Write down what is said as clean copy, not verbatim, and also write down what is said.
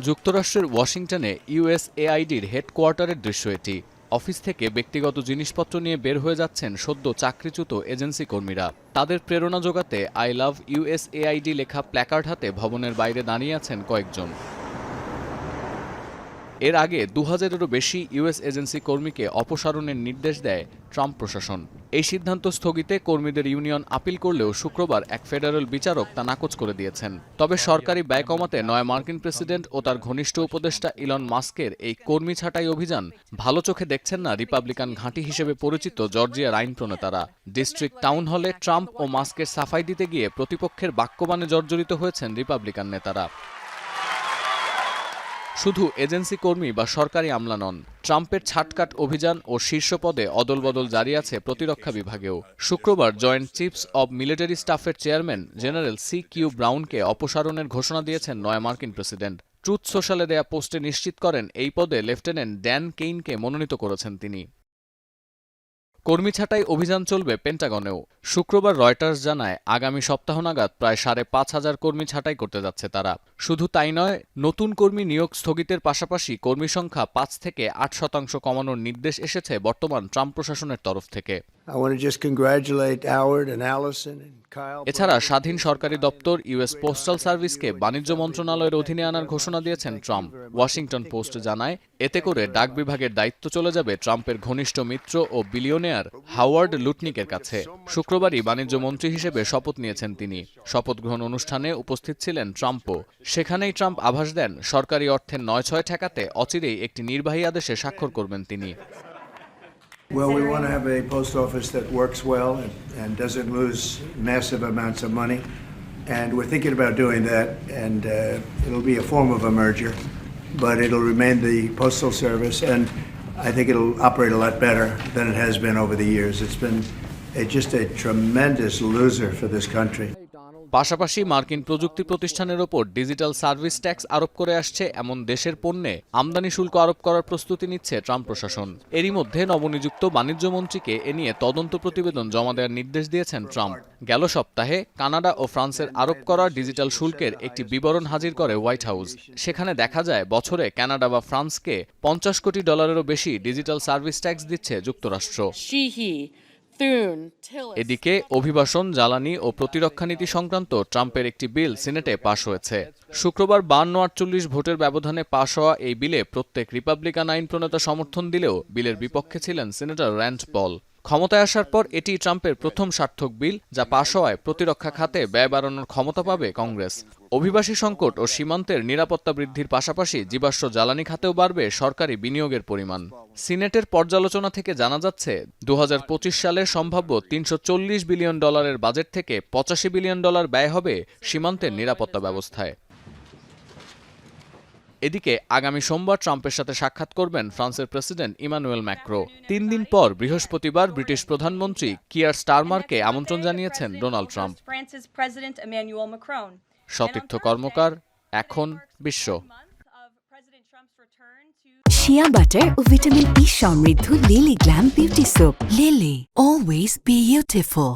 যুক্তরাষ্ট্রের ওয়াশিংটনে ইউএসএআইডির হেডকোয়ার্টারের দৃশ্য এটি। অফিস থেকে ব্যক্তিগত জিনিসপত্র নিয়ে বের হয়ে যাচ্ছেন সদ্য চাকরিচ্যুত এজেন্সি কর্মীরা। তাদের প্রেরণা জোগাতে আই লাভ ইউএসএআইডি লেখা প্ল্যাকার্ড হাতে ভবনের বাইরে দাঁড়িয়ে আছেন কয়েকজন। এর আগে ২০০০-এরও বেশি ইউএস এজেন্সি কর্মীকে অপসারণের নির্দেশ দেয় ট্রাম্প প্রশাসন। এই সিদ্ধান্ত স্থগিতে কর্মীদের ইউনিয়ন আপিল করলেও শুক্রবার এক ফেডারেল বিচারক তা নাকচ করে দিয়েছেন। তবে সরকারি ব্যয় কমাতে নয়া মার্কিন প্রেসিডেন্ট ও তার ঘনিষ্ঠ উপদেষ্টা ইলন মাস্কের এই কর্মী ছাঁটাই অভিযান ভালো চোখে দেখছেন না রিপাবলিকান ঘাঁটি হিসেবে পরিচিত জর্জিয়ার আইন প্রণেতারা। ডিস্ট্রিক্ট টাউন হলে ট্রাম্প ও মাস্কের সাফাই দিতে গিয়ে প্রতিপক্ষের বাক্যবাণে জর্জরিত হয়েছেন রিপাবলিকান নেতারা। শুধু এজেন্সি কর্মী বা সরকারি আমলা নন, ট্রাম্পের ছাটকাট অভিযান ও শীর্ষ পদে অদলবদল জারি আছে প্রতিরক্ষা বিভাগেও। শুক্রবার জয়েন্ট চিফস অব মিলিটারি স্টাফের চেয়ারম্যান জেনারেল CQ ব্রাউনকে অপসারণের ঘোষণা দিয়েছেন নয়া মার্কিন প্রেসিডেন্ট। ট্রুথ সোশ্যালে দেয়া পোস্টে নিশ্চিত করেন এই পদে লেফটেন্যান্ট ড্যান কেইনকে মনোনীত করেছেন তিনি। কর্মী ছাঁটাই অভিযান চলবে পেন্টাগনেও। শুক্রবার রয়টার্স জানায় আগামী সপ্তাহ নাগাদ প্রায় ৫,৫০০ কর্মী ছাঁটাই করতে যাচ্ছে তারা। শুধু তাই নয়, নতুন কর্মী নিয়োগ স্থগিতের পাশাপাশি কর্মী সংখ্যা ৫ থেকে ৮% কমানোর নির্দেশ এসেছে বর্তমান ট্রাম্প প্রশাসনের তরফ থেকে। এছাড়া স্বাধীন সরকারি দপ্তর ইউএস পোস্টাল সার্ভিসকে বাণিজ্য মন্ত্রণালয়ের অধীনে আনার ঘোষণা দিয়েছেন ট্রাম্প। ওয়াশিংটন পোস্ট জানায় এতে করে ডাক বিভাগের দায়িত্ব চলে যাবে ট্রাম্পের ঘনিষ্ঠ মিত্র ও বিলিয়নিয়ার হাওয়ার্ড লুটনিকের কাছে। শুক্রবারই বাণিজ্য মন্ত্রী হিসেবে শপথ নিয়েছেন তিনি। শপথ গ্রহণ অনুষ্ঠানে উপস্থিত ছিলেন ট্রাম্পও। সেখানেই ট্রাম্প আভাস দেন সরকারি অর্থের নয়-ছয় ঠেকাতে অচিরেই একটি নির্বাহী আদেশে স্বাক্ষর করবেন তিনি। Well, we want to have a post office that works well and doesn't lose massive amounts of money. And we're thinking about doing that, and it'll be a form of a merger, but it'll remain the Postal Service, and I think it'll operate a lot better than it has been over the years. It's been just a tremendous loser for this country. পাশাপাশি মার্কিন প্রযুক্তি প্রতিষ্ঠানের ওপর digital service tax আরোপ করে আসছে এমন দেশের পণ্যে আমদানি শুল্ক আরোপ করার প্রস্তুতি নিচ্ছে ট্রাম্প প্রশাসন। এরই মধ্যে নবনিযুক্ত বাণিজ্য মন্ত্রীকে এ নিয়ে তদন্ত প্রতিবেদন জমা দেওয়ার নির্দেশ দিয়েছেন ট্রাম্প। গেল সপ্তাহে কানাডা ও ফ্রান্সের আরোপ করা ডিজিটাল শুল্কের একটি বিবরণ হাজির করে হোয়াইট হাউস। সেখানে দেখা যায় বছরে কানাডা বা ফ্রান্সকে $50 কোটি বেশি ডিজিটাল সার্ভিস ট্যাক্স দিচ্ছে যুক্তরাষ্ট্র। এদিকে অভিবাসন, জ্বালানি ও প্রতিরক্ষা নীতি সংক্রান্ত ট্রাম্পের একটি বিল সিনেটে পাশ হয়েছে। শুক্রবার 52-48 ভোটের ব্যবধানে পাশ হওয়া এই বিলে প্রত্যেক রিপাবলিকান আইন প্রণেতা সমর্থন দিলেও বিলের বিপক্ষে ছিলেন সিনেটর র্যান্ড পল। ক্ষমতায় আসার পর এটি ট্রাম্পের প্রথম সার্থক বিল, যা পাশ হওয়ায় প্রতিরক্ষা খাতে ব্যয় বাড়ানোর ক্ষমতা পাবে কংগ্রেস। অভিবাসী সংকট ও সীমান্তের নিরাপত্তা বৃদ্ধির পাশাপাশি জীবাশ্ম জ্বালানি খাতেও বাড়বে সরকারি বিনিয়োগের পরিমাণ। সিনেটের পর্যালোচনা থেকে জানা যাচ্ছে ২০২৫ সালে সম্ভাব্য $৩৪০ বিলিয়ন বাজেট থেকে $৮৫ বিলিয়ন ব্যয় হবে সীমান্তের নিরাপত্তা ব্যবস্থায়। এদিকে আগামী সোমবার ট্রাম্পের সাথে সাক্ষাৎ করবেন ফ্রান্সের প্রেসিডেন্ট ইমানুয়েল ম্যাক্রো। ৩ দিন পর বৃহস্পতিবার ব্রিটিশ প্রধানমন্ত্রী কিয়ার স্টারমারকে আমন্ত্রণ জানিয়েছেন ডোনাল্ড ট্রাম্প। সতীর্থ কর্মকার, এখন বিশ্ব। শিয়া বাটার ও ভিটামিন ই সমৃদ্ধ lily glam beauty soap. Lily, always beautiful.